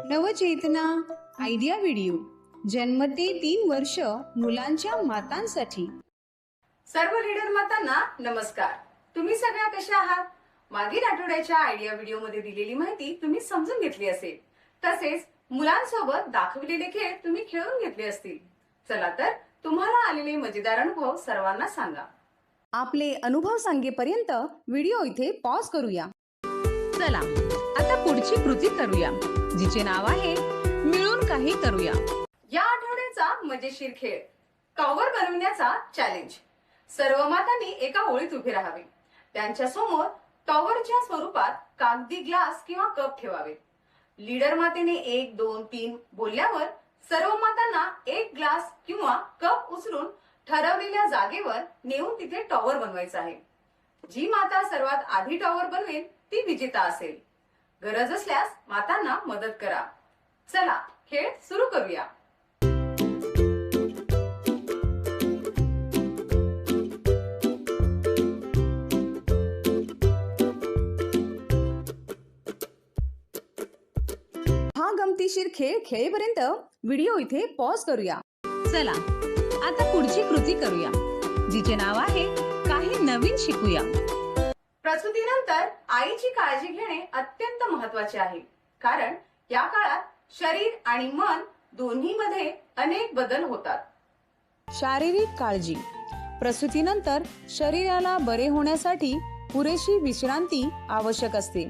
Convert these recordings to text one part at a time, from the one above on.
नवचेतना idea video जन्मते 3 वर्ष मुलांच्या मातांसाठी। सर्व लीडर मातांना नमस्कार। तुम्ही सगळ्या कशा आहात? मागील आठवड्याच्या आयडिया व्हिडिओ मध्ये दिलेली माहिती तुम्ही समजून घेतली असेल, तसेच मुलांसोबत दाखवलेले खेळ तुम्ही खेळून घेतले असतील। चला तर तुम्हाला आलेले मजेदार अनुभव सर्वांना सांगा। आपले अनुभव सांगेपर्यंत व्हिडिओ इथे पॉज करूया। चला आता पुढची कृती करूया, जिचे नाव आहे मिळून काही करूया। या आठवड्याचा मजेशीर खेळ टॉवर बनवण्याचा चॅलेंज। सर्व मातांनी एका ओळीत उभे राहावे। त्यांच्या समोर टॉवरच्या स्वरूपात कागदी ग्लास किंवा कप ठेवावे। लीडर मातेने 1 2 3 बोलल्यावर सर्व मातांना एक ग्लास किंवा कप उचलून ठरवलेल्या जागेवर नेऊन तिथे टॉवर बनवायचा आहे। जी माता सर्वात आधी टॉवर बनवेल ती विजेता असेल। गरज असल्यास मातांना मदत करा। चला खेळ सुरू करूया। हा गमतीशीर खेळ खेळेपर्यंत व्हिडिओ इथे पॉज करूया। चला आता पुढची कृती करूया, जिचे नाव आहे काही नवीन शिकूया। प्रसूतीनंतर आईची काळजी घेणे अत्यंत महत्त्वाचे आहे, कारण या काळात शरीर आणि मन दोन्हीमध्ये अनेक बदल होतात। शारीरिक काळजी। प्रसूतीनंतर शरीराला बरे होण्यासाठी पुरेशी विश्रांती आवश्यक असते।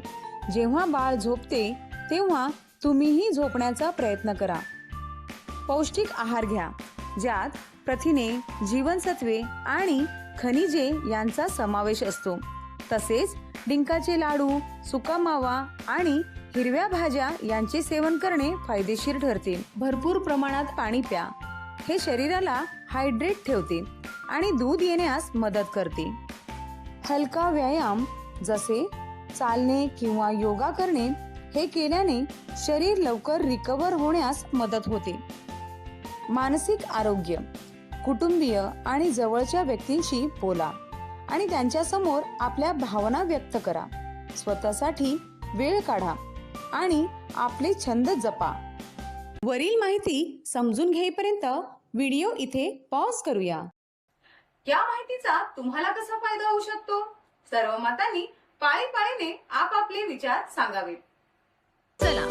जेव्हा बाळ झोपते तेव्हा तुम्हीही झोपण्याचा प्रयत्न करा। पौष्टिक आहार घ्या, ज्यात प्रथिने, जीवनसत्वे आणि खनिजे यांचा समावेश असतो। तसेच डिंकाचे लाडू, सुका मावा आणि हिरव्या भाज्या यांचे सेवन करणे फायदेशीर ठरते। भरपूर प्रमाणात पाणी प्या, हे शरीराला हायड्रेट ठेवते आणि दूध येण्यास मदत करते। हलका व्यायाम जसे चालणे किंवा योगा करणे हे केल्याने शरीर लवकर रिकव्हर होण्यास मदत होते। मानसिक आरोग्य। कुटुंबीय आणि जवळच्या व्यक्तींशी बोला आणि त्यांच्या समोर आपल्या भावना व्यक्त करा। स्वतःसाठी वेळ काढा आणि आपले छंद जपा। वरील माहिती समजून घेईपर्यंत व्हिडिओ इथे पॉज करूया। या माहितीचा तुम्हाला कसा फायदा होऊ शकतो? सर्व मातांनी पाळीपाळीने आपापले विचार सांगावेत। चला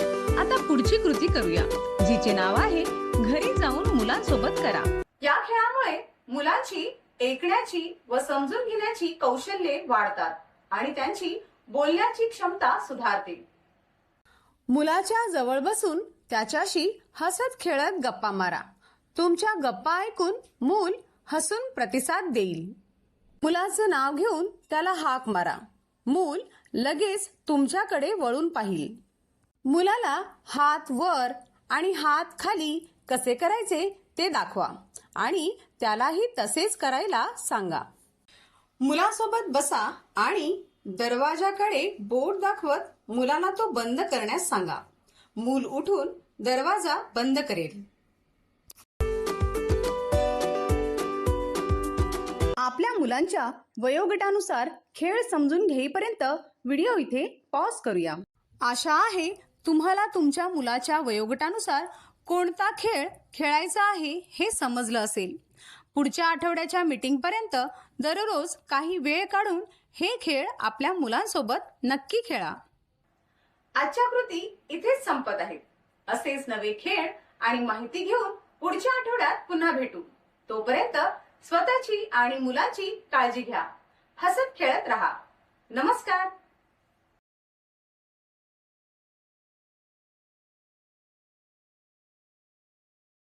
आता पुढची कृती करूया, जिचे नाव आहे घरी जाऊन मुलांसोबत करा। या खेळामुळे मुलांची ऐकण्याची व समजून घेण्याची कौशल्ये वाढतात आणि त्यांची बोलण्याची क्षमता सुधारते। मुलाच्या जवळ बसून त्याच्याशी हसत खेळत गप्पा मारा। तुमच्या गप्पा ऐकून मूल हसून प्रतिसाद देईल। मुलाचं नाव घेऊन त्याला हाक मारा। मूल लगेच तुमच्याकडे वळून पाहिल। मुलाला हात वर आणि हात खाली कसे करायचे ते दाखवा आणि त्यालाही तसेच करायला सांगा। मुलासोबत बसा आणि दरवाजाकडे बोट दाखवत मुलाला तो बंद करण्यास सांगा। मूल उठून दरवाजा बंद करेल। आपल्या मुलांच्या वयोगटानुसार खेळ समजून घेईपर्यंत व्हिडिओ इथे पॉज करूया। आशा आहे तुम्हाला तुमच्या मुलाच्या वयोगटानुसार कोणता खेळ खेळायचा आहे हे समजलं असेल। पुढच्या आठवड्याच्या मीटिंग पर्यंत दररोज काही वेळ काढून हे खेळ आपल्या मुलांसोबत नक्की खेळा। आजच्या कृती इथेच संपत आहेत। असेच नवे खेळ आणि माहिती घेऊन पुढच्या आठवड्यात पुन्हा भेटू। तोपर्यंत स्वतःची आणि मुलांची काळजी घ्या। हसत खेळत राहा। नमस्कार।